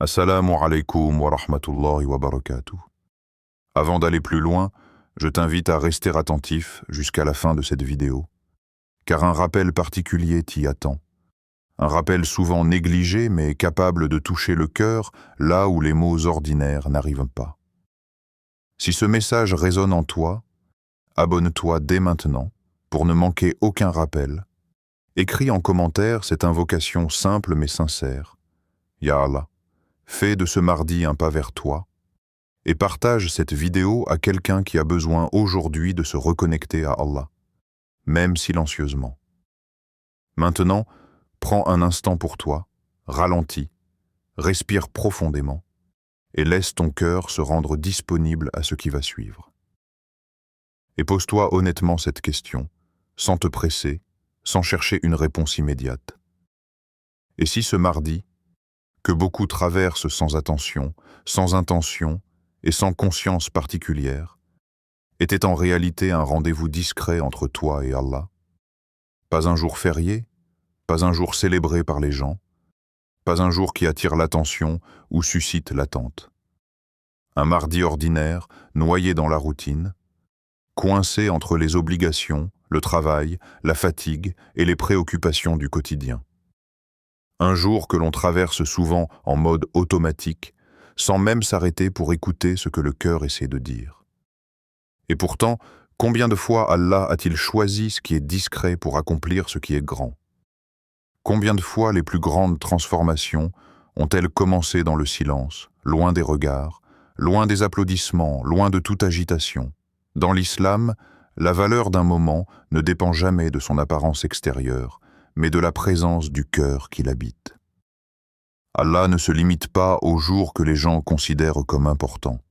Assalamu alaikum wa rahmatullahi wa barakatuh. Avant d'aller plus loin, je t'invite à rester attentif jusqu'à la fin de cette vidéo, car un rappel particulier t'y attend. Un rappel souvent négligé mais capable de toucher le cœur là où les mots ordinaires n'arrivent pas. Si ce message résonne en toi, abonne-toi dès maintenant pour ne manquer aucun rappel. Écris en commentaire cette invocation simple mais sincère. Ya Allah, fais de ce mardi un pas vers toi et partage cette vidéo à quelqu'un qui a besoin aujourd'hui de se reconnecter à Allah, même silencieusement. Maintenant, prends un instant pour toi, ralentis, respire profondément et laisse ton cœur se rendre disponible à ce qui va suivre. Et pose-toi honnêtement cette question, sans te presser, sans chercher une réponse immédiate. Et si ce mardi, que beaucoup traversent sans attention, sans intention et sans conscience particulière, était en réalité un rendez-vous discret entre toi et Allah? Pas un jour férié, pas un jour célébré par les gens, pas un jour qui attire l'attention ou suscite l'attente. Un mardi ordinaire, noyé dans la routine, coincé entre les obligations, le travail, la fatigue et les préoccupations du quotidien. Un jour que l'on traverse souvent en mode automatique, sans même s'arrêter pour écouter ce que le cœur essaie de dire. Et pourtant, combien de fois Allah a-t-il choisi ce qui est discret pour accomplir ce qui est grand? Combien de fois les plus grandes transformations ont-elles commencé dans le silence, loin des regards, loin des applaudissements, loin de toute agitation? Dans l'islam, la valeur d'un moment ne dépend jamais de son apparence extérieure, mais de la présence du cœur qui l'habite. Allah ne se limite pas aux jours que les gens considèrent comme importants.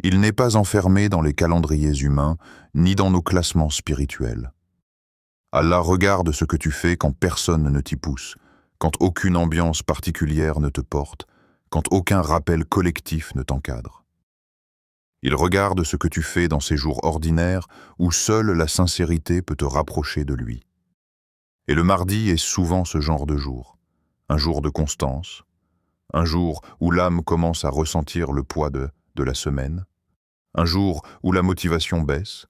Il n'est pas enfermé dans les calendriers humains, ni dans nos classements spirituels. Allah regarde ce que tu fais quand personne ne t'y pousse, quand aucune ambiance particulière ne te porte, quand aucun rappel collectif ne t'encadre. Il regarde ce que tu fais dans ces jours ordinaires où seule la sincérité peut te rapprocher de lui. Et le mardi est souvent ce genre de jour, un jour de constance, un jour où l'âme commence à ressentir le poids de la semaine, un jour où la motivation baisse,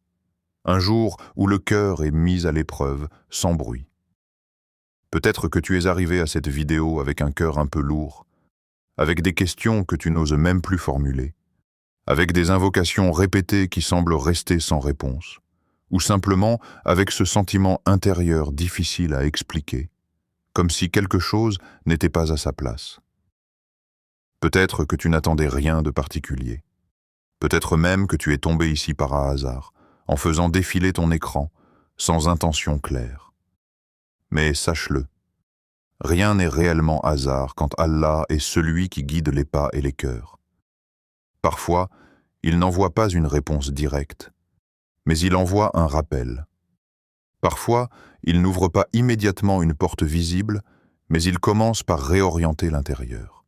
un jour où le cœur est mis à l'épreuve sans bruit. Peut-être que tu es arrivé à cette vidéo avec un cœur un peu lourd, avec des questions que tu n'oses même plus formuler, avec des invocations répétées qui semblent rester sans réponse, ou simplement avec ce sentiment intérieur difficile à expliquer, comme si quelque chose n'était pas à sa place. Peut-être que tu n'attendais rien de particulier. Peut-être même que tu es tombé ici par hasard, en faisant défiler ton écran, sans intention claire. Mais sache-le, rien n'est réellement hasard quand Allah est celui qui guide les pas et les cœurs. Parfois, il n'envoie pas une réponse directe, mais il envoie un rappel. Parfois, il n'ouvre pas immédiatement une porte visible, mais il commence par réorienter l'intérieur.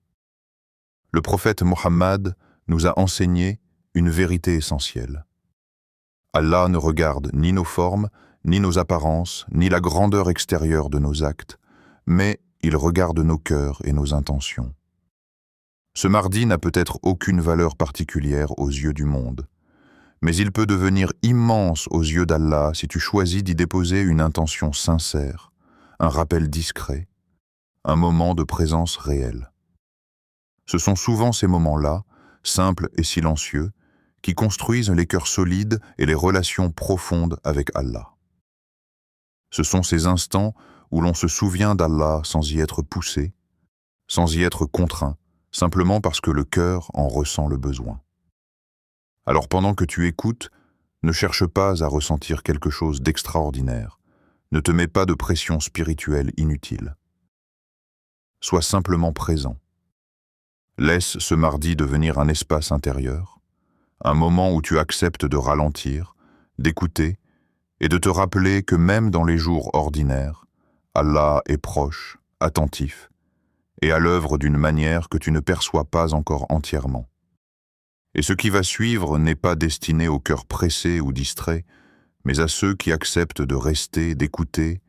Le prophète Mohammed nous a enseigné une vérité essentielle. Allah ne regarde ni nos formes, ni nos apparences, ni la grandeur extérieure de nos actes, mais il regarde nos cœurs et nos intentions. Ce mardi n'a peut-être aucune valeur particulière aux yeux du monde, mais il peut devenir immense aux yeux d'Allah si tu choisis d'y déposer une intention sincère, un rappel discret, un moment de présence réelle. Ce sont souvent ces moments-là, simples et silencieux, qui construisent les cœurs solides et les relations profondes avec Allah. Ce sont ces instants où l'on se souvient d'Allah sans y être poussé, sans y être contraint, simplement parce que le cœur en ressent le besoin. Alors pendant que tu écoutes, ne cherche pas à ressentir quelque chose d'extraordinaire, ne te mets pas de pression spirituelle inutile. Sois simplement présent. Laisse ce mardi devenir un espace intérieur, un moment où tu acceptes de ralentir, d'écouter et de te rappeler que même dans les jours ordinaires, Allah est proche, attentif et à l'œuvre d'une manière que tu ne perçois pas encore entièrement. Et ce qui va suivre n'est pas destiné aux cœurs pressés ou distraits, mais à ceux qui acceptent de rester, d'écouter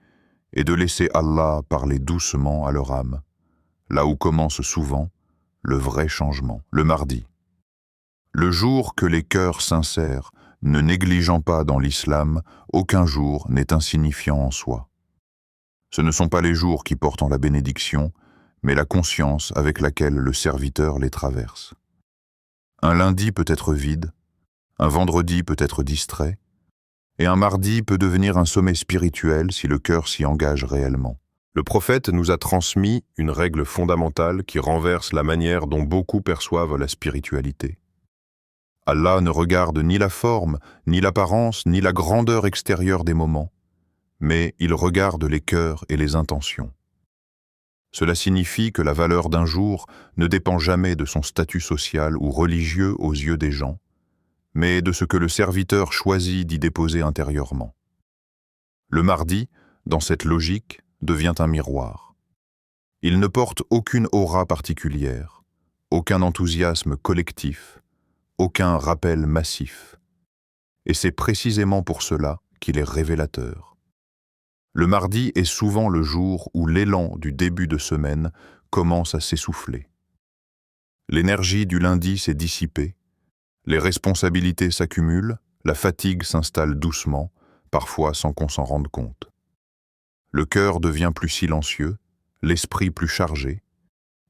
et de laisser Allah parler doucement à leur âme, là où commence souvent le vrai changement, le mardi. Le jour que les cœurs sincères, ne négligeant pas dans l'islam, aucun jour n'est insignifiant en soi. Ce ne sont pas les jours qui portent en la bénédiction, mais la conscience avec laquelle le serviteur les traverse. Un lundi peut être vide, un vendredi peut être distrait, et un mardi peut devenir un sommet spirituel si le cœur s'y engage réellement. Le prophète nous a transmis une règle fondamentale qui renverse la manière dont beaucoup perçoivent la spiritualité. Allah ne regarde ni la forme, ni l'apparence, ni la grandeur extérieure des moments, mais il regarde les cœurs et les intentions. Cela signifie que la valeur d'un jour ne dépend jamais de son statut social ou religieux aux yeux des gens, mais de ce que le serviteur choisit d'y déposer intérieurement. Le mardi, dans cette logique, devient un miroir. Il ne porte aucune aura particulière, aucun enthousiasme collectif, aucun rappel massif. Et c'est précisément pour cela qu'il est révélateur. Le mardi est souvent le jour où l'élan du début de semaine commence à s'essouffler. L'énergie du lundi s'est dissipée, les responsabilités s'accumulent, la fatigue s'installe doucement, parfois sans qu'on s'en rende compte. Le cœur devient plus silencieux, l'esprit plus chargé,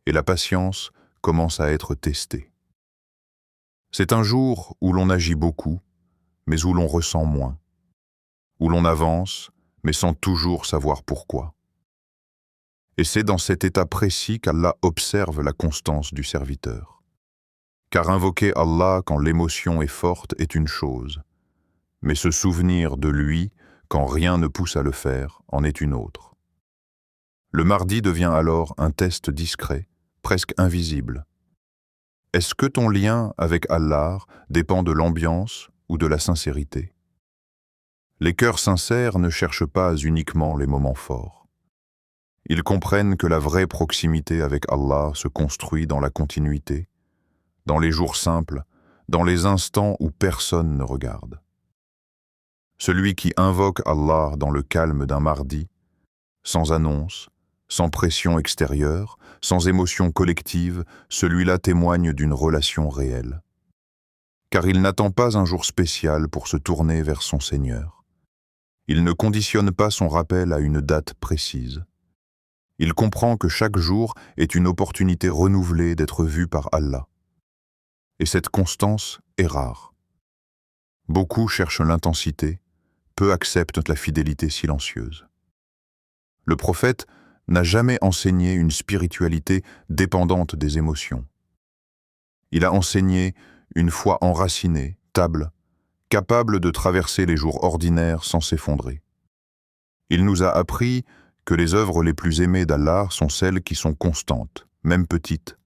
et la patience commence à être testée. C'est un jour où l'on agit beaucoup, mais où l'on ressent moins, où l'on avance, mais sans toujours savoir pourquoi. Et c'est dans cet état précis qu'Allah observe la constance du serviteur. Car invoquer Allah quand l'émotion est forte est une chose, mais se souvenir de lui quand rien ne pousse à le faire en est une autre. Le mardi devient alors un test discret, presque invisible. Est-ce que ton lien avec Allah dépend de l'ambiance ou de la sincérité? Les cœurs sincères ne cherchent pas uniquement les moments forts. Ils comprennent que la vraie proximité avec Allah se construit dans la continuité, dans les jours simples, dans les instants où personne ne regarde. Celui qui invoque Allah dans le calme d'un mardi, sans annonce, sans pression extérieure, sans émotion collective, celui-là témoigne d'une relation réelle. Car il n'attend pas un jour spécial pour se tourner vers son Seigneur. Il ne conditionne pas son rappel à une date précise. Il comprend que chaque jour est une opportunité renouvelée d'être vu par Allah. Et cette constance est rare. Beaucoup cherchent l'intensité, peu acceptent la fidélité silencieuse. Le prophète n'a jamais enseigné une spiritualité dépendante des émotions. Il a enseigné une foi enracinée, stable, capable de traverser les jours ordinaires sans s'effondrer. Il nous a appris que les œuvres les plus aimées d'Allah sont celles qui sont constantes, même petites.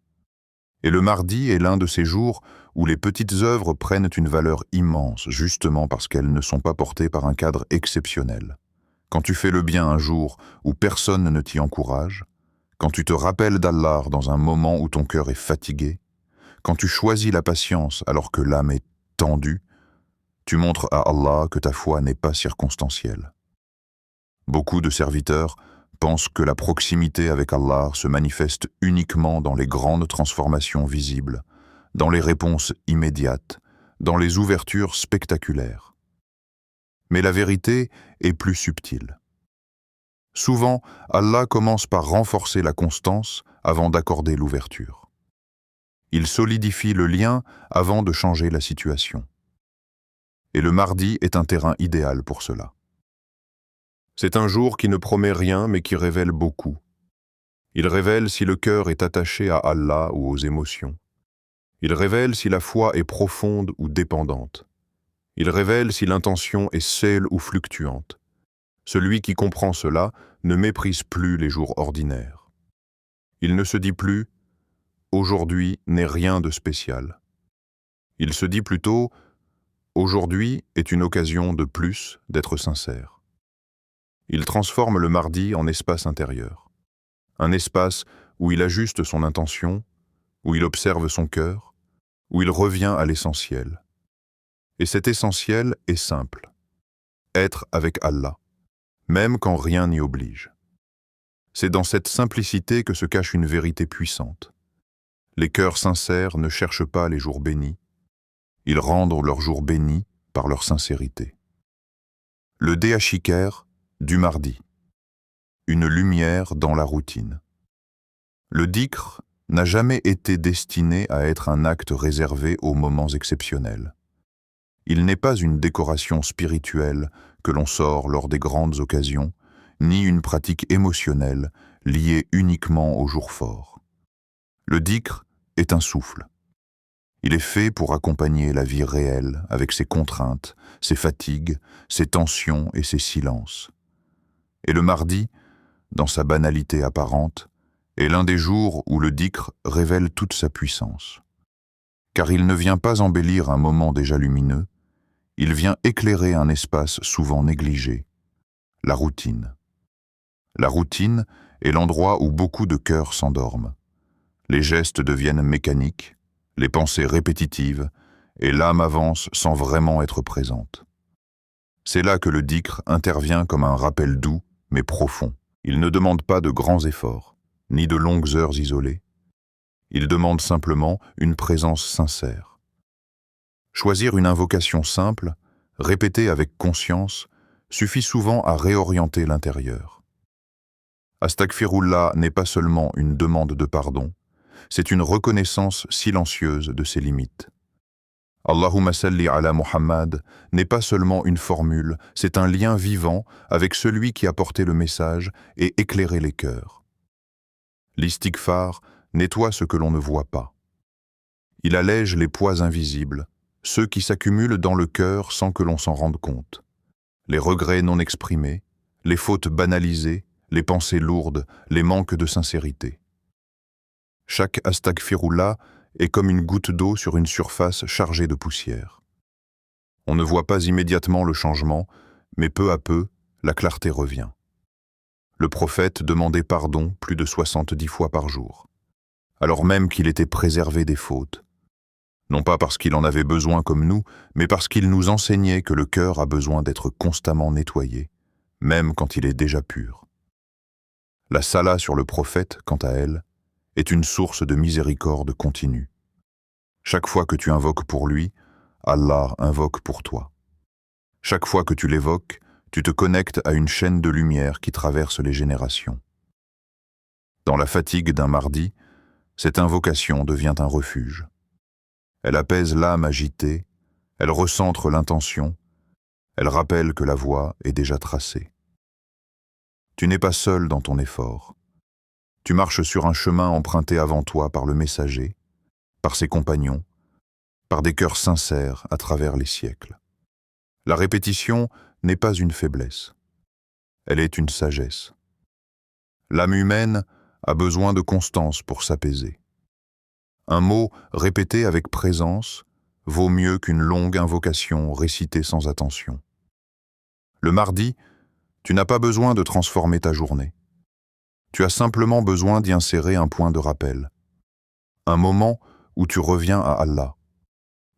Et le mardi est l'un de ces jours où les petites œuvres prennent une valeur immense, justement parce qu'elles ne sont pas portées par un cadre exceptionnel. Quand tu fais le bien un jour où personne ne t'y encourage, quand tu te rappelles d'Allah dans un moment où ton cœur est fatigué, quand tu choisis la patience alors que l'âme est tendue, tu montres à Allah que ta foi n'est pas circonstancielle. Beaucoup de serviteurs pensent que la proximité avec Allah se manifeste uniquement dans les grandes transformations visibles, dans les réponses immédiates, dans les ouvertures spectaculaires. Mais la vérité est plus subtile. Souvent, Allah commence par renforcer la constance avant d'accorder l'ouverture. Il solidifie le lien avant de changer la situation. Et le mardi est un terrain idéal pour cela. C'est un jour qui ne promet rien mais qui révèle beaucoup. Il révèle si le cœur est attaché à Allah ou aux émotions. Il révèle si la foi est profonde ou dépendante. Il révèle si l'intention est celle ou fluctuante. Celui qui comprend cela ne méprise plus les jours ordinaires. Il ne se dit plus « aujourd'hui n'est rien de spécial ». Il se dit plutôt « aujourd'hui est une occasion de plus d'être sincère ». Il transforme le mardi en espace intérieur. Un espace où il ajuste son intention, où il observe son cœur, où il revient à l'essentiel. Et cet essentiel est simple. Être avec Allah, même quand rien n'y oblige. C'est dans cette simplicité que se cache une vérité puissante. Les cœurs sincères ne cherchent pas les jours bénis, ils rendent leurs jours bénis par leur sincérité. Le déachikaire du mardi. Une lumière dans la routine. Le dhikr n'a jamais été destiné à être un acte réservé aux moments exceptionnels. Il n'est pas une décoration spirituelle que l'on sort lors des grandes occasions, ni une pratique émotionnelle liée uniquement aux jours forts. Le dhikr est un souffle. Il est fait pour accompagner la vie réelle avec ses contraintes, ses fatigues, ses tensions et ses silences. Et le mardi, dans sa banalité apparente, est l'un des jours où le dhikr révèle toute sa puissance. Car il ne vient pas embellir un moment déjà lumineux, il vient éclairer un espace souvent négligé, la routine. La routine est l'endroit où beaucoup de cœurs s'endorment. Les gestes deviennent mécaniques, les pensées répétitives, et l'âme avance sans vraiment être présente. C'est là que le dhikr intervient comme un rappel doux, mais profond. Il ne demande pas de grands efforts, ni de longues heures isolées. Il demande simplement une présence sincère. Choisir une invocation simple, répétée avec conscience, suffit souvent à réorienter l'intérieur. Astaghfirullah n'est pas seulement une demande de pardon, c'est une reconnaissance silencieuse de ses limites. Allahumma salli ala Muhammad n'est pas seulement une formule, c'est un lien vivant avec celui qui a porté le message et éclairé les cœurs. L'istighfar nettoie ce que l'on ne voit pas. Il allège les poids invisibles, ceux qui s'accumulent dans le cœur sans que l'on s'en rende compte. Les regrets non exprimés, les fautes banalisées, les pensées lourdes, les manques de sincérité. Chaque astaghfirullah est comme une goutte d'eau sur une surface chargée de poussière. On ne voit pas immédiatement le changement, mais peu à peu, la clarté revient. Le prophète demandait pardon plus de 70 fois par jour, alors même qu'il était préservé des fautes. Non pas parce qu'il en avait besoin comme nous, mais parce qu'il nous enseignait que le cœur a besoin d'être constamment nettoyé, même quand il est déjà pur. La sala sur le prophète, quant à elle, est une source de miséricorde continue. Chaque fois que tu invoques pour lui, Allah invoque pour toi. Chaque fois que tu l'évoques, tu te connectes à une chaîne de lumière qui traverse les générations. Dans la fatigue d'un mardi, cette invocation devient un refuge. Elle apaise l'âme agitée, elle recentre l'intention, elle rappelle que la voie est déjà tracée. Tu n'es pas seul dans ton effort. Tu marches sur un chemin emprunté avant toi par le messager, par ses compagnons, par des cœurs sincères à travers les siècles. La répétition n'est pas une faiblesse, elle est une sagesse. L'âme humaine a besoin de constance pour s'apaiser. Un mot répété avec présence vaut mieux qu'une longue invocation récitée sans attention. Le mardi, tu n'as pas besoin de transformer ta journée. Tu as simplement besoin d'y insérer un point de rappel, un moment où tu reviens à Allah,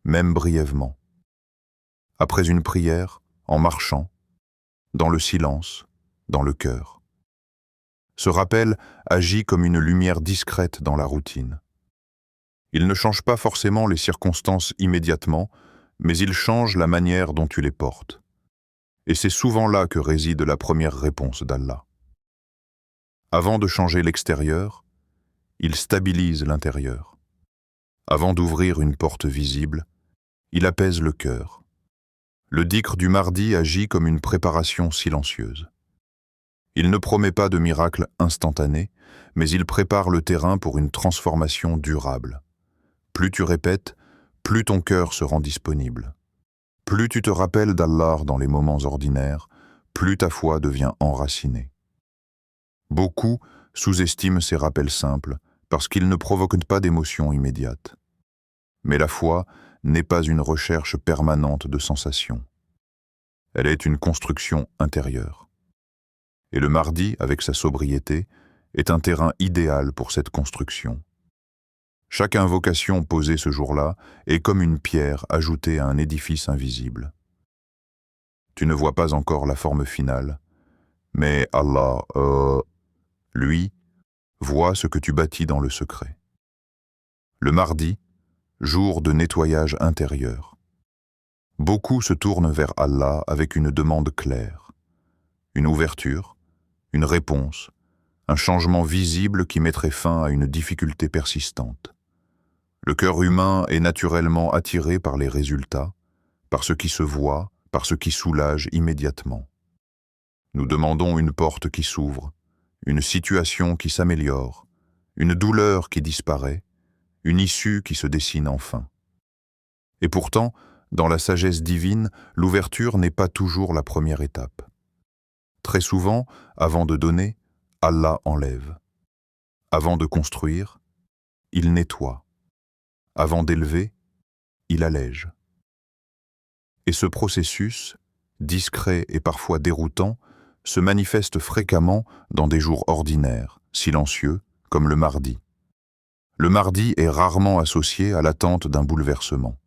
même brièvement. Après une prière, en marchant, dans le silence, dans le cœur. Ce rappel agit comme une lumière discrète dans la routine. Il ne change pas forcément les circonstances immédiatement, mais il change la manière dont tu les portes. Et c'est souvent là que réside la première réponse d'Allah. Avant de changer l'extérieur, il stabilise l'intérieur. Avant d'ouvrir une porte visible, il apaise le cœur. Le dhikr du mardi agit comme une préparation silencieuse. Il ne promet pas de miracle instantané, mais il prépare le terrain pour une transformation durable. Plus tu répètes, plus ton cœur se rend disponible. Plus tu te rappelles d'Allah dans les moments ordinaires, plus ta foi devient enracinée. Beaucoup sous-estiment ces rappels simples parce qu'ils ne provoquent pas d'émotion immédiate. Mais la foi n'est pas une recherche permanente de sensations. Elle est une construction intérieure. Et le mardi, avec sa sobriété, est un terrain idéal pour cette construction. Chaque invocation posée ce jour-là est comme une pierre ajoutée à un édifice invisible. Tu ne vois pas encore la forme finale, mais Allah, lui, voit ce que tu bâtis dans le secret. Le mardi, jour de nettoyage intérieur. Beaucoup se tournent vers Allah avec une demande claire, une ouverture, une réponse, un changement visible qui mettrait fin à une difficulté persistante. Le cœur humain est naturellement attiré par les résultats, par ce qui se voit, par ce qui soulage immédiatement. Nous demandons une porte qui s'ouvre, une situation qui s'améliore, une douleur qui disparaît, une issue qui se dessine enfin. Et pourtant, dans la sagesse divine, l'ouverture n'est pas toujours la première étape. Très souvent, avant de donner, Allah enlève. Avant de construire, il nettoie. Avant d'élever, il allège. Et ce processus, discret et parfois déroutant, se manifeste fréquemment dans des jours ordinaires, silencieux, comme le mardi. Le mardi est rarement associé à l'attente d'un bouleversement.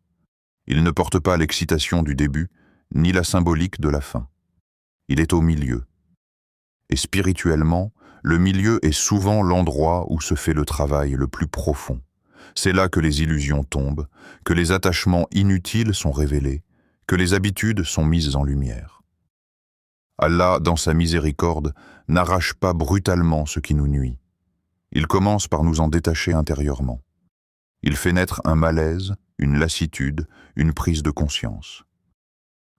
Il ne porte pas l'excitation du début, ni la symbolique de la fin. Il est au milieu. Et spirituellement, le milieu est souvent l'endroit où se fait le travail le plus profond. C'est là que les illusions tombent, que les attachements inutiles sont révélés, que les habitudes sont mises en lumière. Allah, dans sa miséricorde, n'arrache pas brutalement ce qui nous nuit. Il commence par nous en détacher intérieurement. Il fait naître un malaise, une lassitude, une prise de conscience.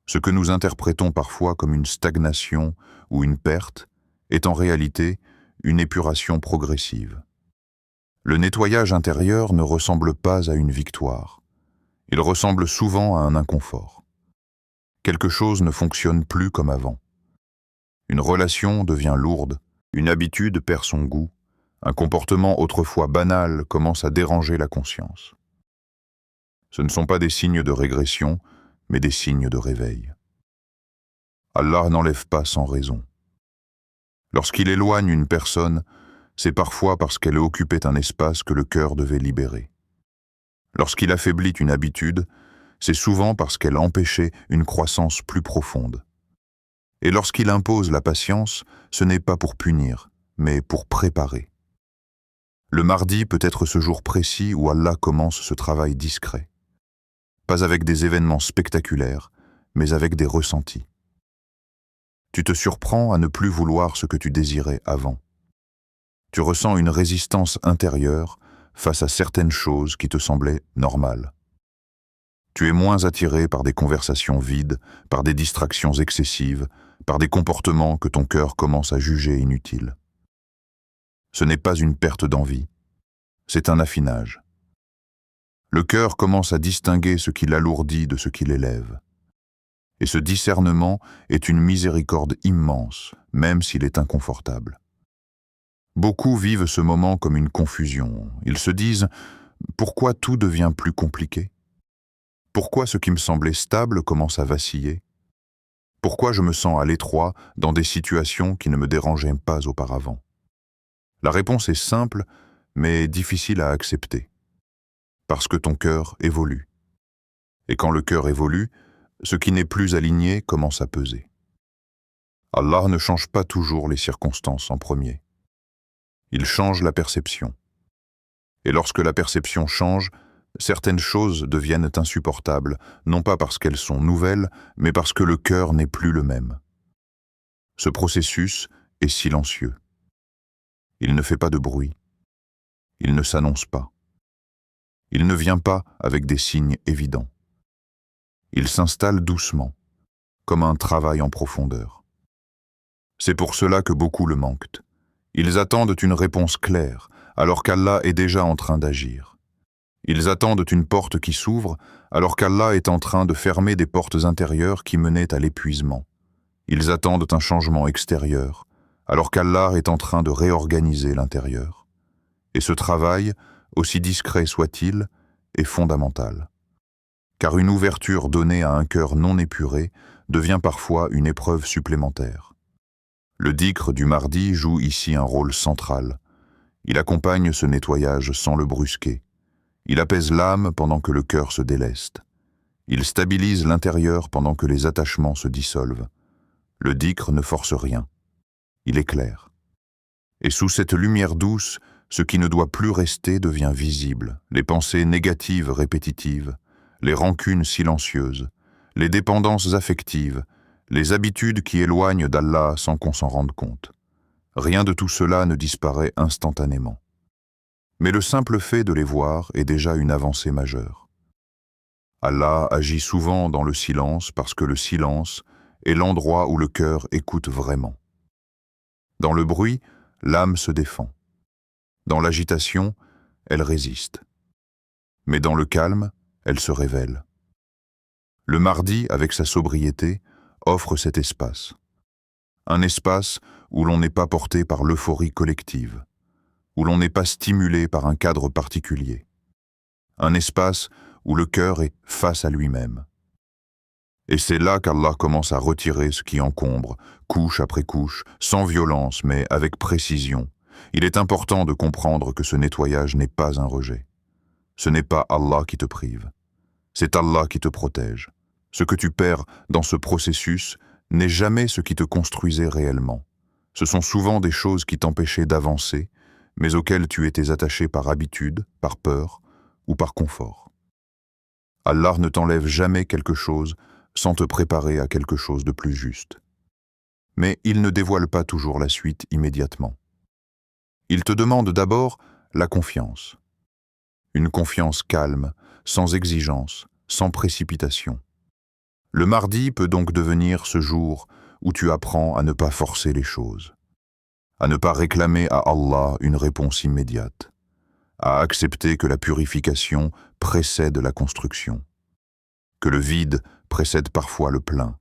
Ce que nous interprétons parfois comme une stagnation ou une perte est en réalité une épuration progressive. Le nettoyage intérieur ne ressemble pas à une victoire. Il ressemble souvent à un inconfort. Quelque chose ne fonctionne plus comme avant. Une relation devient lourde, une habitude perd son goût, un comportement autrefois banal commence à déranger la conscience. Ce ne sont pas des signes de régression, mais des signes de réveil. Allah n'enlève pas sans raison. Lorsqu'il éloigne une personne, c'est parfois parce qu'elle occupait un espace que le cœur devait libérer. Lorsqu'il affaiblit une habitude, c'est souvent parce qu'elle empêchait une croissance plus profonde. Et lorsqu'il impose la patience, ce n'est pas pour punir, mais pour préparer. Le mardi peut être ce jour précis où Allah commence ce travail discret. Pas avec des événements spectaculaires, mais avec des ressentis. Tu te surprends à ne plus vouloir ce que tu désirais avant. Tu ressens une résistance intérieure face à certaines choses qui te semblaient normales. Tu es moins attiré par des conversations vides, par des distractions excessives, par des comportements que ton cœur commence à juger inutiles. Ce n'est pas une perte d'envie, c'est un affinage. Le cœur commence à distinguer ce qui l'alourdit de ce qui l'élève. Et ce discernement est une miséricorde immense, même s'il est inconfortable. Beaucoup vivent ce moment comme une confusion. Ils se disent « Pourquoi tout devient plus compliqué ? Pourquoi ce qui me semblait stable commence à vaciller ? Pourquoi je me sens à l'étroit dans des situations qui ne me dérangeaient pas auparavant ?» La réponse est simple, mais difficile à accepter. Parce que ton cœur évolue. Et quand le cœur évolue, ce qui n'est plus aligné commence à peser. Allah ne change pas toujours les circonstances en premier. Il change la perception. Et lorsque la perception change, certaines choses deviennent insupportables, non pas parce qu'elles sont nouvelles, mais parce que le cœur n'est plus le même. Ce processus est silencieux. Il ne fait pas de bruit. Il ne s'annonce pas. Il ne vient pas avec des signes évidents. Il s'installe doucement, comme un travail en profondeur. C'est pour cela que beaucoup le manquent. Ils attendent une réponse claire, alors qu'Allah est déjà en train d'agir. Ils attendent une porte qui s'ouvre, alors qu'Allah est en train de fermer des portes intérieures qui menaient à l'épuisement. Ils attendent un changement extérieur, alors qu'Allah est en train de réorganiser l'intérieur. Et ce travail, aussi discret soit-il, est fondamental. Car une ouverture donnée à un cœur non épuré devient parfois une épreuve supplémentaire. Le dhikr du mardi joue ici un rôle central. Il accompagne ce nettoyage sans le brusquer. Il apaise l'âme pendant que le cœur se déleste. Il stabilise l'intérieur pendant que les attachements se dissolvent. Le dhikr ne force rien. Il éclaire. Et sous cette lumière douce Ce qui ne doit plus rester devient visible, les pensées négatives répétitives, les rancunes silencieuses, les dépendances affectives, les habitudes qui éloignent d'Allah sans qu'on s'en rende compte. Rien de tout cela ne disparaît instantanément. Mais le simple fait de les voir est déjà une avancée majeure. Allah agit souvent dans le silence parce que le silence est l'endroit où le cœur écoute vraiment. Dans le bruit, l'âme se défend. Dans l'agitation, elle résiste. Mais dans le calme, elle se révèle. Le mardi, avec sa sobriété, offre cet espace. Un espace où l'on n'est pas porté par l'euphorie collective, où l'on n'est pas stimulé par un cadre particulier. Un espace où le cœur est face à lui-même. Et c'est là qu'Allah commence à retirer ce qui encombre, couche après couche, sans violence mais avec précision. Il est important de comprendre que ce nettoyage n'est pas un rejet. Ce n'est pas Allah qui te prive. C'est Allah qui te protège. Ce que tu perds dans ce processus n'est jamais ce qui te construisait réellement. Ce sont souvent des choses qui t'empêchaient d'avancer, mais auxquelles tu étais attaché par habitude, par peur ou par confort. Allah ne t'enlève jamais quelque chose sans te préparer à quelque chose de plus juste. Mais il ne dévoile pas toujours la suite immédiatement. Il te demande d'abord la confiance. Une confiance calme, sans exigence, sans précipitation. Le mardi peut donc devenir ce jour où tu apprends à ne pas forcer les choses, à ne pas réclamer à Allah une réponse immédiate, à accepter que la purification précède la construction, que le vide précède parfois le plein,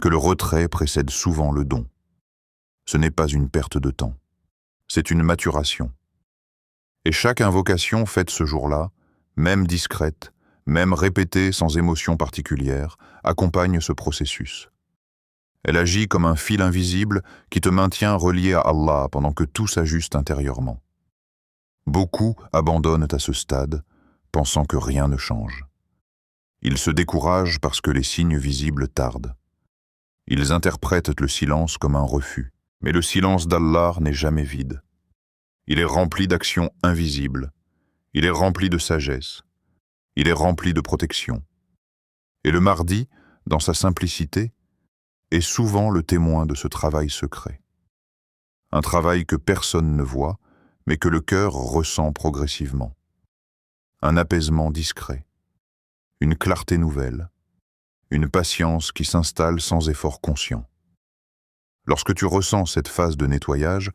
que le retrait précède souvent le don. Ce n'est pas une perte de temps, c'est une maturation. Et chaque invocation faite ce jour-là, même discrète, même répétée sans émotion particulière, accompagne ce processus. Elle agit comme un fil invisible qui te maintient relié à Allah pendant que tout s'ajuste intérieurement. Beaucoup abandonnent à ce stade, pensant que rien ne change. Ils se découragent parce que les signes visibles tardent. Ils interprètent le silence comme un refus. Mais le silence d'Allah n'est jamais vide. Il est rempli d'actions invisibles. Il est rempli de sagesse. Il est rempli de protection. Et le mardi, dans sa simplicité, est souvent le témoin de ce travail secret. Un travail que personne ne voit, mais que le cœur ressent progressivement. Un apaisement discret. Une clarté nouvelle. Une patience qui s'installe sans effort conscient. Lorsque tu ressens cette phase de nettoyage,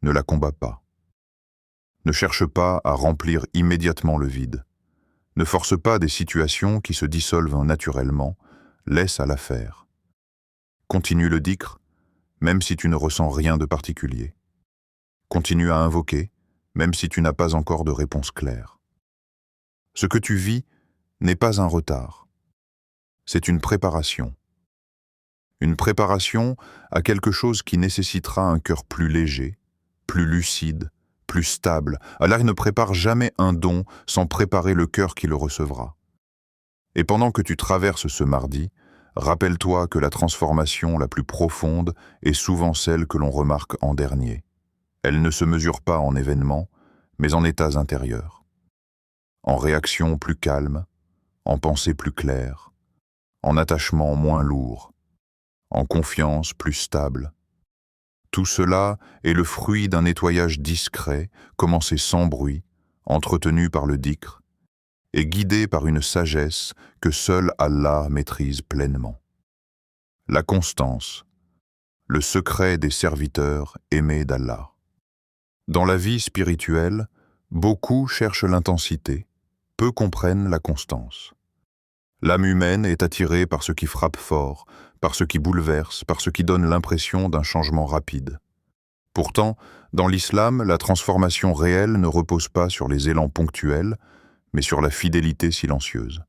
ne la combats pas. Ne cherche pas à remplir immédiatement le vide. Ne force pas des situations qui se dissolvent naturellement, laisse à la faire. Continue le dhikr, même si tu ne ressens rien de particulier. Continue à invoquer, même si tu n'as pas encore de réponse claire. Ce que tu vis n'est pas un retard. C'est une préparation. Une préparation à quelque chose qui nécessitera un cœur plus léger, plus lucide, plus stable. Allah ne prépare jamais un don sans préparer le cœur qui le recevra. Et pendant que tu traverses ce mardi, rappelle-toi que la transformation la plus profonde est souvent celle que l'on remarque en dernier. Elle ne se mesure pas en événements, mais en états intérieurs. En réactions plus calmes, en pensées plus claires, en attachement moins lourd, en confiance plus stable. Tout cela est le fruit d'un nettoyage discret, commencé sans bruit, entretenu par le dhikr, et guidé par une sagesse que seul Allah maîtrise pleinement. La constance, le secret des serviteurs aimés d'Allah. Dans la vie spirituelle, beaucoup cherchent l'intensité, peu comprennent la constance. L'âme humaine est attirée par ce qui frappe fort, par ce qui bouleverse, par ce qui donne l'impression d'un changement rapide. Pourtant, dans l'islam, la transformation réelle ne repose pas sur les élans ponctuels, mais sur la fidélité silencieuse.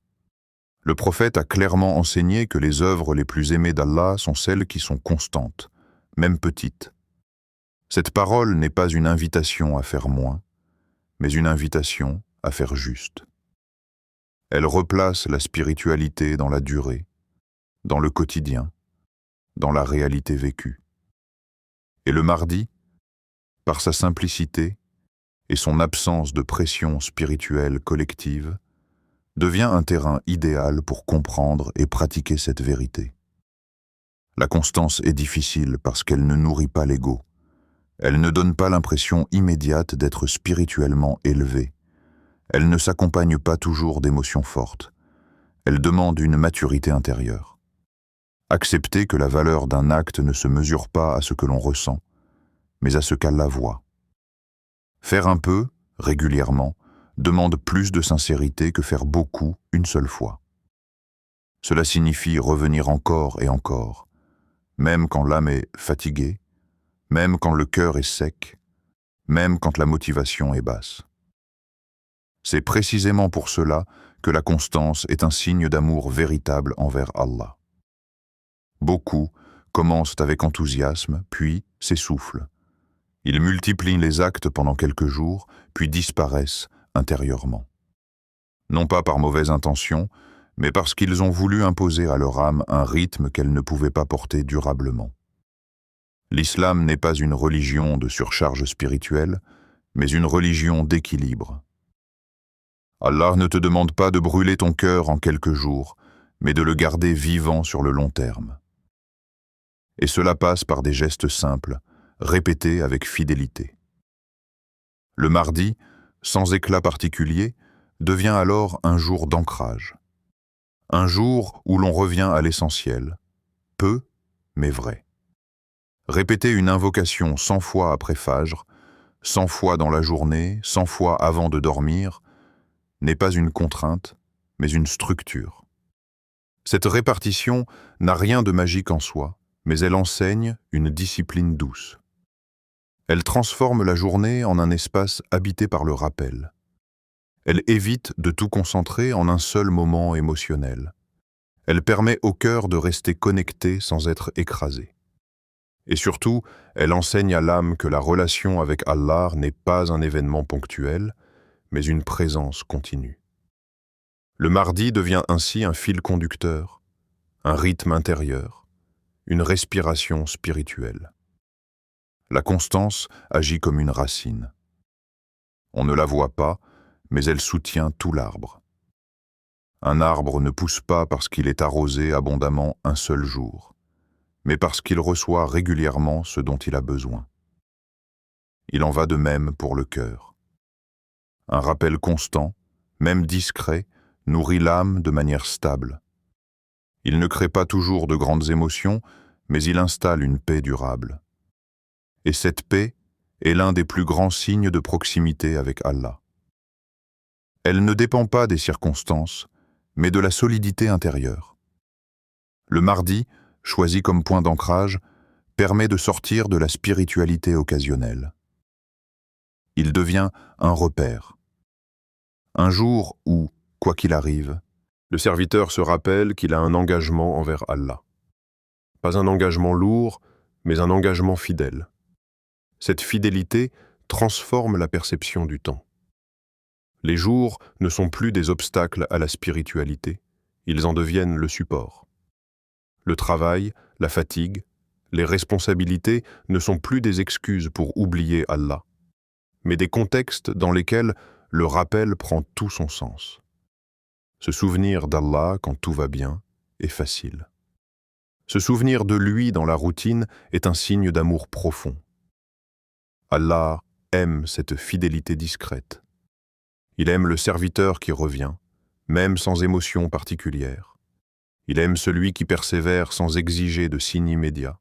Le prophète a clairement enseigné que les œuvres les plus aimées d'Allah sont celles qui sont constantes, même petites. Cette parole n'est pas une invitation à faire moins, mais une invitation à faire juste. Elle replace la spiritualité dans la durée, dans le quotidien, dans la réalité vécue. Et le mardi, par sa simplicité, et son absence de pression spirituelle collective devient un terrain idéal pour comprendre et pratiquer cette vérité. La constance est difficile parce qu'elle ne nourrit pas l'ego. Elle ne donne pas l'impression immédiate d'être spirituellement élevé. Elle ne s'accompagne pas toujours d'émotions fortes. Elle demande une maturité intérieure. Accepter que la valeur d'un acte ne se mesure pas à ce que l'on ressent, mais à ce qu'Allah voit. Faire un peu, régulièrement, demande plus de sincérité que faire beaucoup une seule fois. Cela signifie revenir encore et encore, même quand l'âme est fatiguée, même quand le cœur est sec, même quand la motivation est basse. C'est précisément pour cela que la constance est un signe d'amour véritable envers Allah. Beaucoup commencent avec enthousiasme, puis s'essoufflent. Ils multiplient les actes pendant quelques jours, puis disparaissent intérieurement. Non pas par mauvaise intention, mais parce qu'ils ont voulu imposer à leur âme un rythme qu'elle ne pouvait pas porter durablement. L'islam n'est pas une religion de surcharge spirituelle, mais une religion d'équilibre. Allah ne te demande pas de brûler ton cœur en quelques jours, mais de le garder vivant sur le long terme. Et cela passe par des gestes simples, répétés avec fidélité. Le mardi, sans éclat particulier, devient alors un jour d'ancrage. Un jour où l'on revient à l'essentiel, peu mais vrai. Répéter une invocation 100 fois après Fajr, 100 fois dans la journée, 100 fois avant de dormir, n'est pas une contrainte, mais une structure. Cette répartition n'a rien de magique en soi, mais elle enseigne une discipline douce. Elle transforme la journée en un espace habité par le rappel. Elle évite de tout concentrer en un seul moment émotionnel. Elle permet au cœur de rester connecté sans être écrasé. Et surtout, elle enseigne à l'âme que la relation avec Allah n'est pas un événement ponctuel, mais une présence continue. Le mardi devient ainsi un fil conducteur, un rythme intérieur, une respiration spirituelle. La constance agit comme une racine. On ne la voit pas, mais elle soutient tout l'arbre. Un arbre ne pousse pas parce qu'il est arrosé abondamment un seul jour, mais parce qu'il reçoit régulièrement ce dont il a besoin. Il en va de même pour le cœur. Un rappel constant, même discret, nourrit l'âme de manière stable. Il ne crée pas toujours de grandes émotions, mais il installe une paix durable. Et cette paix est l'un des plus grands signes de proximité avec Allah. Elle ne dépend pas des circonstances, mais de la solidité intérieure. Le mardi, choisi comme point d'ancrage, permet de sortir de la spiritualité occasionnelle. Il devient un repère. Un jour où, quoi qu'il arrive, le serviteur se rappelle qu'il a un engagement envers Allah. Pas un engagement lourd, mais un engagement fidèle. Cette fidélité transforme la perception du temps. Les jours ne sont plus des obstacles à la spiritualité, ils en deviennent le support. Le travail, la fatigue, les responsabilités ne sont plus des excuses pour oublier Allah, mais des contextes dans lesquels le rappel prend tout son sens. Se souvenir d'Allah quand tout va bien est facile. Se souvenir de lui dans la routine est un signe d'amour profond. Allah aime cette fidélité discrète. Il aime le serviteur qui revient, même sans émotion particulière. Il aime celui qui persévère sans exiger de signe immédiat.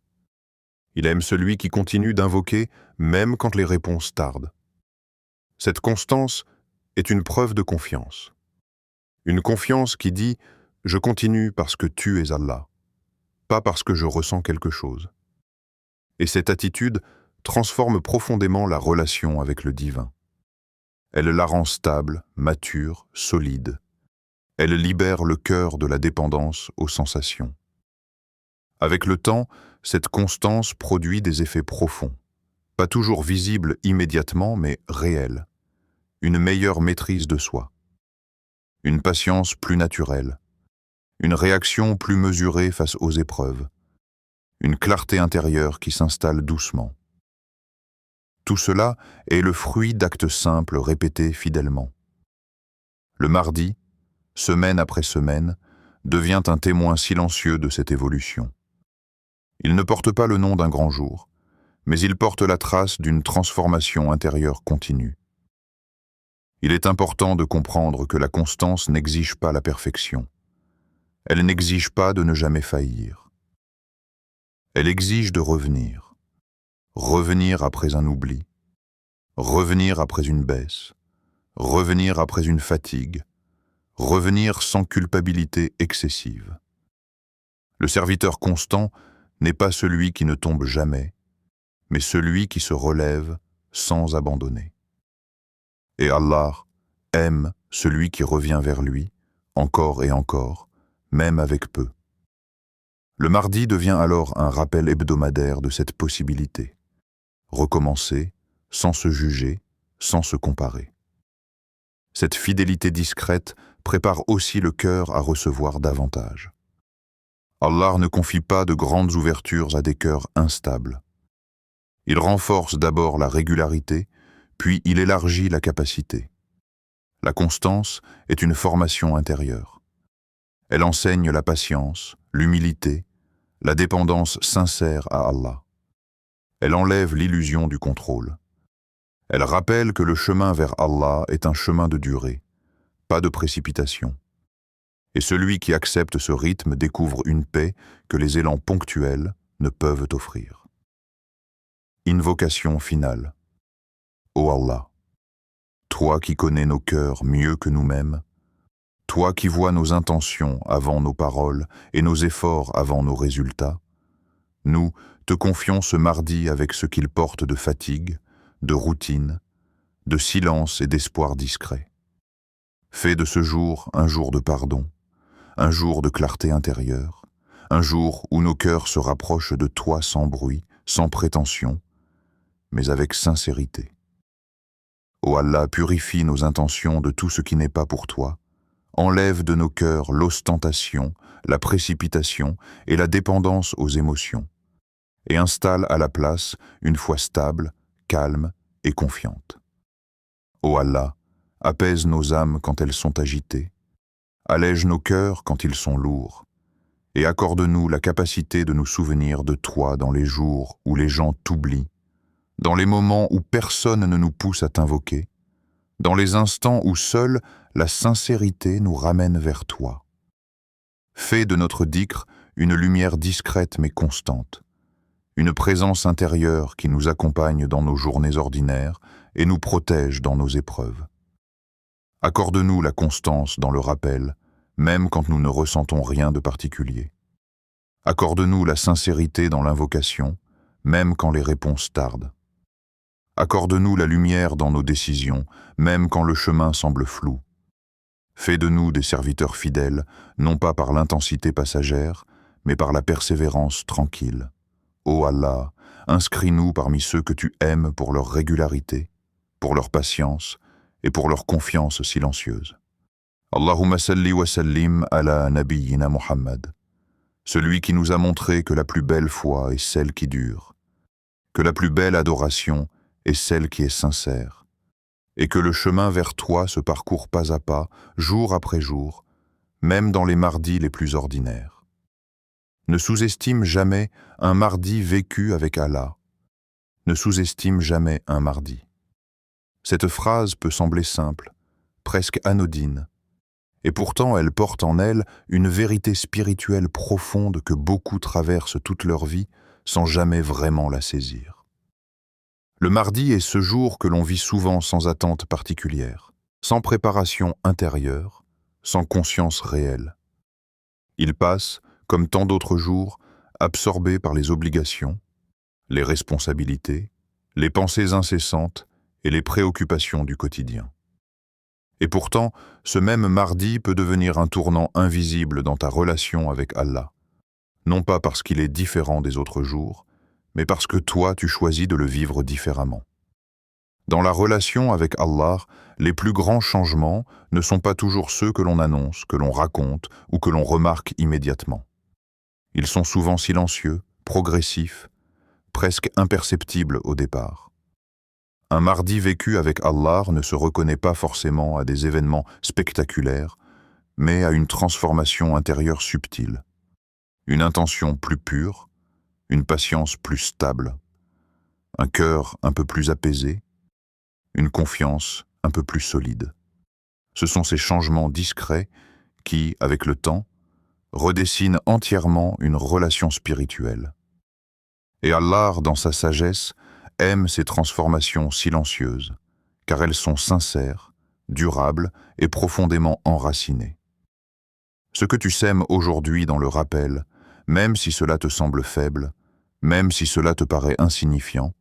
Il aime celui qui continue d'invoquer même quand les réponses tardent. Cette constance est une preuve de confiance. Une confiance qui dit « Je continue parce que tu es Allah, pas parce que je ressens quelque chose ». Et cette attitude transforme profondément la relation avec le divin. Elle la rend stable, mature, solide. Elle libère le cœur de la dépendance aux sensations. Avec le temps, cette constance produit des effets profonds, pas toujours visibles immédiatement, mais réels. Une meilleure maîtrise de soi. Une patience plus naturelle. Une réaction plus mesurée face aux épreuves. Une clarté intérieure qui s'installe doucement. Tout cela est le fruit d'actes simples répétés fidèlement. Le mardi, semaine après semaine, devient un témoin silencieux de cette évolution. Il ne porte pas le nom d'un grand jour, mais il porte la trace d'une transformation intérieure continue. Il est important de comprendre que la constance n'exige pas la perfection. Elle n'exige pas de ne jamais faillir. Elle exige de revenir. Revenir après un oubli. Revenir après une baisse. Revenir après une fatigue. Revenir sans culpabilité excessive. Le serviteur constant n'est pas celui qui ne tombe jamais, mais celui qui se relève sans abandonner. Et Allah aime celui qui revient vers lui, encore et encore, même avec peu. Le mardi devient alors un rappel hebdomadaire de cette possibilité. Recommencer, sans se juger, sans se comparer. Cette fidélité discrète prépare aussi le cœur à recevoir davantage. Allah ne confie pas de grandes ouvertures à des cœurs instables. Il renforce d'abord la régularité, puis il élargit la capacité. La constance est une formation intérieure. Elle enseigne la patience, l'humilité, la dépendance sincère à Allah. Elle enlève l'illusion du contrôle. Elle rappelle que le chemin vers Allah est un chemin de durée, pas de précipitation. Et celui qui accepte ce rythme découvre une paix que les élans ponctuels ne peuvent offrir. Invocation finale. Ô Allah, toi qui connais nos cœurs mieux que nous-mêmes, toi qui vois nos intentions avant nos paroles et nos efforts avant nos résultats, nous te confions ce mardi avec ce qu'il porte de fatigue, de routine, de silence et d'espoir discret. Fais de ce jour un jour de pardon, un jour de clarté intérieure, un jour où nos cœurs se rapprochent de toi sans bruit, sans prétention, mais avec sincérité. Ô Allah, purifie nos intentions de tout ce qui n'est pas pour toi, enlève de nos cœurs l'ostentation, la précipitation et la dépendance aux émotions, et installe à la place une foi stable, calme et confiante. Ô Allah, apaise nos âmes quand elles sont agitées, allège nos cœurs quand ils sont lourds, et accorde-nous la capacité de nous souvenir de toi dans les jours où les gens t'oublient, dans les moments où personne ne nous pousse à t'invoquer, dans les instants où seule la sincérité nous ramène vers toi. Fais de notre dhikr une lumière discrète mais constante, une présence intérieure qui nous accompagne dans nos journées ordinaires et nous protège dans nos épreuves. Accorde-nous la constance dans le rappel, même quand nous ne ressentons rien de particulier. Accorde-nous la sincérité dans l'invocation, même quand les réponses tardent. Accorde-nous la lumière dans nos décisions, même quand le chemin semble flou. Fais de nous des serviteurs fidèles, non pas par l'intensité passagère, mais par la persévérance tranquille. Ô Allah, inscris-nous parmi ceux que tu aimes pour leur régularité, pour leur patience et pour leur confiance silencieuse. Allahumma salli wa sallim ala nabiyyina Muhammad, celui qui nous a montré que la plus belle foi est celle qui dure, que la plus belle adoration est celle qui est sincère, et que le chemin vers toi se parcourt pas à pas, jour après jour, même dans les mardis les plus ordinaires. Ne sous-estime jamais un mardi vécu avec Allah. Ne sous-estime jamais un mardi. Cette phrase peut sembler simple, presque anodine, et pourtant elle porte en elle une vérité spirituelle profonde que beaucoup traversent toute leur vie sans jamais vraiment la saisir. Le mardi est ce jour que l'on vit souvent sans attente particulière, sans préparation intérieure, sans conscience réelle. Il passe, comme tant d'autres jours, absorbé par les obligations, les responsabilités, les pensées incessantes et les préoccupations du quotidien. Et pourtant, ce même mardi peut devenir un tournant invisible dans ta relation avec Allah, non pas parce qu'il est différent des autres jours, mais parce que toi, tu choisis de le vivre différemment. Dans la relation avec Allah, les plus grands changements ne sont pas toujours ceux que l'on annonce, que l'on raconte ou que l'on remarque immédiatement. Ils sont souvent silencieux, progressifs, presque imperceptibles au départ. Un mardi vécu avec Allah ne se reconnaît pas forcément à des événements spectaculaires, mais à une transformation intérieure subtile, une intention plus pure, une patience plus stable, un cœur un peu plus apaisé, une confiance un peu plus solide. Ce sont ces changements discrets qui, avec le temps, redessinent entièrement une relation spirituelle. Et Allah, dans sa sagesse, aime ces transformations silencieuses, car elles sont sincères, durables et profondément enracinées. Ce que tu sèmes aujourd'hui dans le rappel, même si cela te semble faible, même si cela te paraît insignifiant,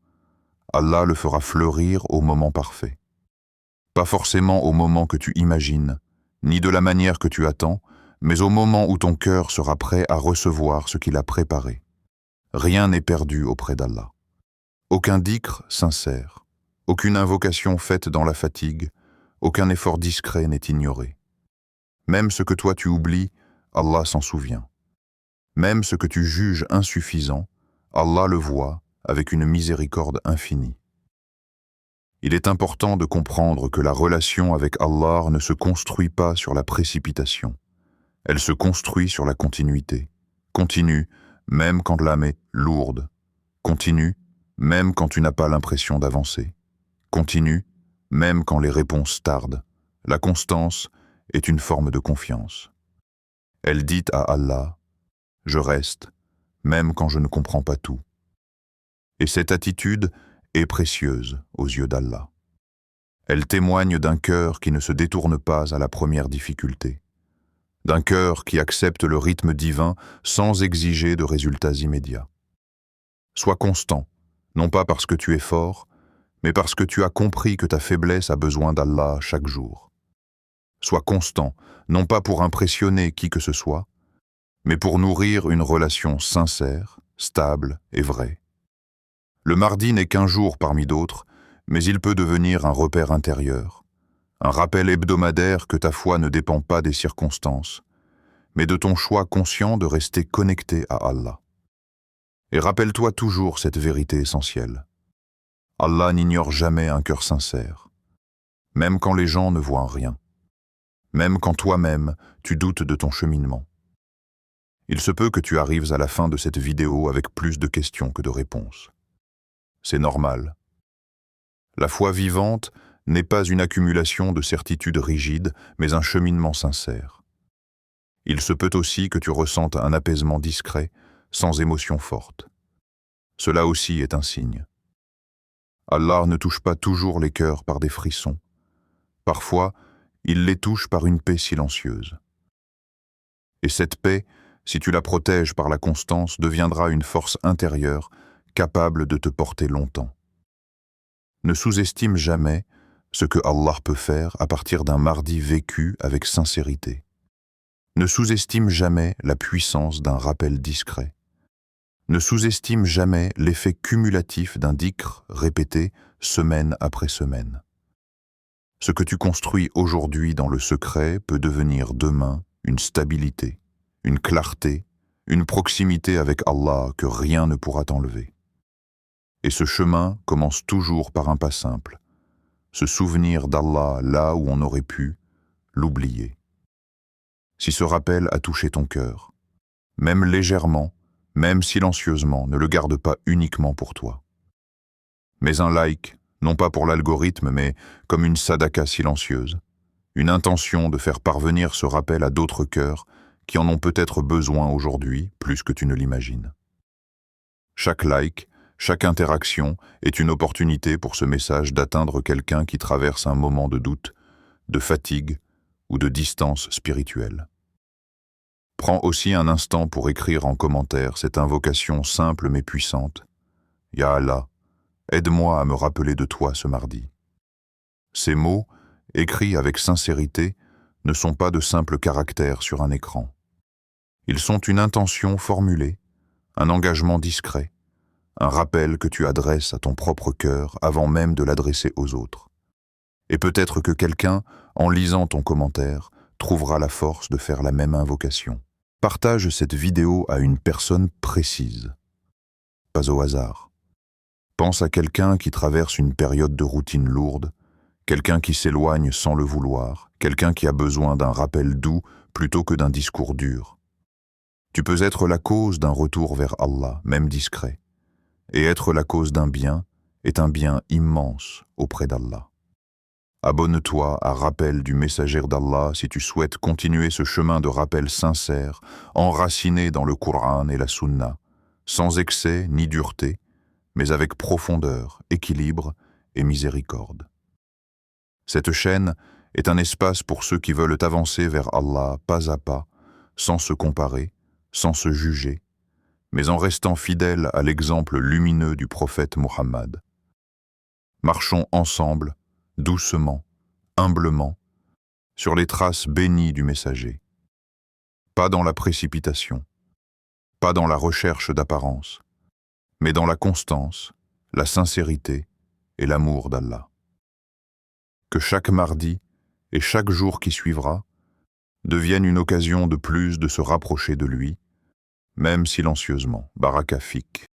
Allah le fera fleurir au moment parfait. Pas forcément au moment que tu imagines, ni de la manière que tu attends, mais au moment où ton cœur sera prêt à recevoir ce qu'il a préparé. Rien n'est perdu auprès d'Allah. Aucun dhikr sincère, aucune invocation faite dans la fatigue, aucun effort discret n'est ignoré. Même ce que toi tu oublies, Allah s'en souvient. Même ce que tu juges insuffisant, Allah le voit avec une miséricorde infinie. Il est important de comprendre que la relation avec Allah ne se construit pas sur la précipitation. Elle se construit sur la continuité. Continue, même quand l'âme est lourde. Continue, même quand tu n'as pas l'impression d'avancer. Continue, même quand les réponses tardent. La constance est une forme de confiance. Elle dit à Allah, « Je reste, même quand je ne comprends pas tout. » Et cette attitude est précieuse aux yeux d'Allah. Elle témoigne d'un cœur qui ne se détourne pas à la première difficulté, d'un cœur qui accepte le rythme divin sans exiger de résultats immédiats. Sois constant, non pas parce que tu es fort, mais parce que tu as compris que ta faiblesse a besoin d'Allah chaque jour. Sois constant, non pas pour impressionner qui que ce soit, mais pour nourrir une relation sincère, stable et vraie. Le mardi n'est qu'un jour parmi d'autres, mais il peut devenir un repère intérieur, un rappel hebdomadaire que ta foi ne dépend pas des circonstances, mais de ton choix conscient de rester connecté à Allah. Et rappelle-toi toujours cette vérité essentielle. Allah n'ignore jamais un cœur sincère, même quand les gens ne voient rien, même quand toi-même tu doutes de ton cheminement. Il se peut que tu arrives à la fin de cette vidéo avec plus de questions que de réponses. C'est normal. La foi vivante n'est pas une accumulation de certitudes rigides, mais un cheminement sincère. Il se peut aussi que tu ressentes un apaisement discret, sans émotion forte. Cela aussi est un signe. Allah ne touche pas toujours les cœurs par des frissons. Parfois, il les touche par une paix silencieuse. Et cette paix, si tu la protèges par la constance, deviendra une force intérieure capable de te porter longtemps. Ne sous-estime jamais ce que Allah peut faire à partir d'un mardi vécu avec sincérité. Ne sous-estime jamais la puissance d'un rappel discret. Ne sous-estime jamais l'effet cumulatif d'un dhikr répété semaine après semaine. Ce que tu construis aujourd'hui dans le secret peut devenir demain une stabilité, une clarté, une proximité avec Allah que rien ne pourra t'enlever. Et ce chemin commence toujours par un pas simple, se souvenir d'Allah là où on aurait pu l'oublier. Si ce rappel a touché ton cœur, même légèrement, même silencieusement, ne le garde pas uniquement pour toi. Mais un like, non pas pour l'algorithme, mais comme une sadaka silencieuse, une intention de faire parvenir ce rappel à d'autres cœurs qui en ont peut-être besoin aujourd'hui plus que tu ne l'imagines. Chaque like, chaque interaction est une opportunité pour ce message d'atteindre quelqu'un qui traverse un moment de doute, de fatigue ou de distance spirituelle. Prends aussi un instant pour écrire en commentaire cette invocation simple mais puissante. Ya Allah, aide-moi à me rappeler de toi ce mardi. Ces mots, écrits avec sincérité, ne sont pas de simples caractères sur un écran. Ils sont une intention formulée, un engagement discret, un rappel que tu adresses à ton propre cœur avant même de l'adresser aux autres. Et peut-être que quelqu'un, en lisant ton commentaire, trouvera la force de faire la même invocation. Partage cette vidéo à une personne précise, pas au hasard. Pense à quelqu'un qui traverse une période de routine lourde, quelqu'un qui s'éloigne sans le vouloir, quelqu'un qui a besoin d'un rappel doux plutôt que d'un discours dur. Tu peux être la cause d'un retour vers Allah, même discret, et être la cause d'un bien est un bien immense auprès d'Allah. Abonne-toi à Rappel du Messager d'Allah si tu souhaites continuer ce chemin de rappel sincère, enraciné dans le Coran et la Sunna, sans excès ni dureté, mais avec profondeur, équilibre et miséricorde. Cette chaîne est un espace pour ceux qui veulent avancer vers Allah pas à pas, sans se comparer, sans se juger, mais en restant fidèles à l'exemple lumineux du prophète Mohammed. Marchons ensemble, doucement, humblement, sur les traces bénies du messager. Pas dans la précipitation, pas dans la recherche d'apparence, mais dans la constance, la sincérité et l'amour d'Allah. Que chaque mardi et chaque jour qui suivra deviennent une occasion de plus de se rapprocher de lui, même silencieusement. Baraka Fik.